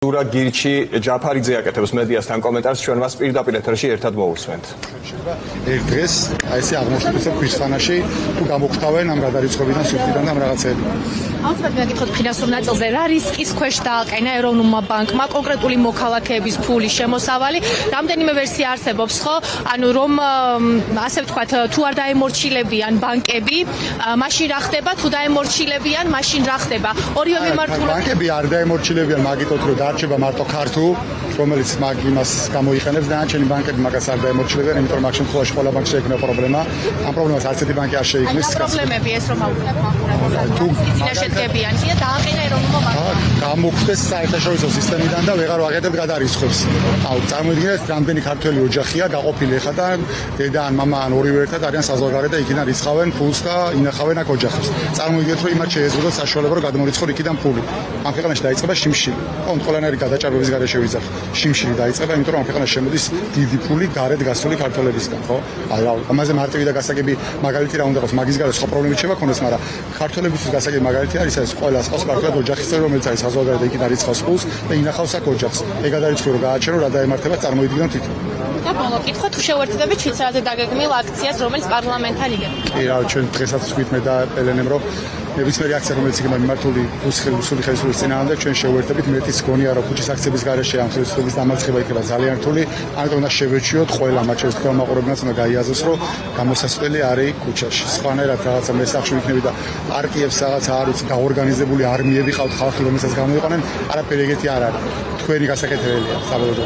Ura Girchi Jafaridzე აკეთებს მედიასთან კომენტარს, ჩვენ მას პირდაპირ ეთერში ერთად მოვუსმენთ. ერთ დღეს აი ესე აღმოჩნდა ქვისხანაში თუ გამოხთავენ ამ გადარიცხებიდან სულიდან და ამ რაღაცეები. აუცილებლად მეკითხოთ ფინანსურ ნაწილზე რა რისკის ქვეშ დააყენა ეროვნულმა ბანკმა კონკრეტული მოქალაქეების ფულის შემოსავალი. რამდენიმე ვერსია არსებობს, ხო? ანუ რომ ასე ვთქვათ, თუ არ დაემორჩილებიან ბანკები, მაშინ რა ხდება? თუ დაემორჩილებიან, მაშინ რა ხდება? ორივე მიმართულებით ბანკები არ დაემორჩილებიან მაგითოთ რომ დარჩება მარტო ქართულ, რომელიც მაგ იმას გამოიყენებს, დანარჩენი ბანკები მაგას არ დაემორჩილებიან, იმიტომ რომ მაგ შემთხვევაში ყველა ბანკს შეექმნა პრობლემა. ამ პრობლემას არც ერთი ბანკი არ შეიქმნის. პრობლემები ეს რომ აუცილებლად და დააყენა ეროვნულმა ბანკმა. გამოხდეს საერთაშორისო სისტემიდან და ვეღარ ვაკეთებ გადარიცხვებს. აუ წარმოიდგინეთ, რამდენი ქართველი ოჯახია გაყოფილი ხა და დედა ან მამა ან ორივე ერთად არიან საზღვარგარეთ და იქიდან რიცხავენ ფულს და ინახავენ აქ ოჯახებს. წარმოიდგინეთ, რომ იმათ შეეზღუდათ საშუალება რომ გადმორიცხონ იქიდან ფული. ამ ქვეყანაში დაიწყება შიმშილი. ყველანაირი გადაჭარბების გარეშე ვიზარდ. შიმშილი დაიწყება, იმიტომ რომ ამ ქვეყანაში შემოდის დიდი ფული გარეთ გასული ქართველებისგან, ხო? აი რა, ამაზე მარტივი და გასაგები მაგალითი რა უნდა იყოს, მაგის გარეთ სხვა პრობლემები შევა ქონდეს, მაგრამ ქართველებისთვის გასაგები მაგალითი არის ეს ყველა ყავს ქართველ ოჯახის წევრი, რომელიც არის საზღვარგარეთ და იქიდან რიცხავს ფულს და ინახავს აქ ოჯახს. ეგ გადარიცხვა რომ გააჩერო, რა დაემართება წარმოიდგინოთ თვითონ. და ბოლო კითხვა, თუ შევერთდებით შვიცარიაზე დაგეგმილ აქციას, რომელიც პარლამენტთან იგებს. კი რა, ჩვენ დღესაც ვთქვით მე და ელენემ, რომ ნებისმიერი აქცია, რომელიც იქნება მიმართული რუსული ხელისუფლების წინააღმდეგ, ჩვენ შევერთებით. მეტიც გონია, რომ ქუჩის აქციების გარეშე ამ ხელისუფლების დამარცხება იქნება ძალიან რთული. ამიტომ უნდა შევეჩიოთ ყველა, მათ შორის თქვენ მაყურებელს უნდა გაიაზროს, რომ გამოსასვლელი არის ქუჩაში. სხვანაირად რაღაცა მესახში იქნება და პარტიებს რაღაცა არ ვიცი, გაორგანიზებული არმიები ყავთ ხალხი, რომელსაც გამოიყვანენ, არაფერი ეგეთი არ არის. თქვენი გასაკეთებელია საბოლოო.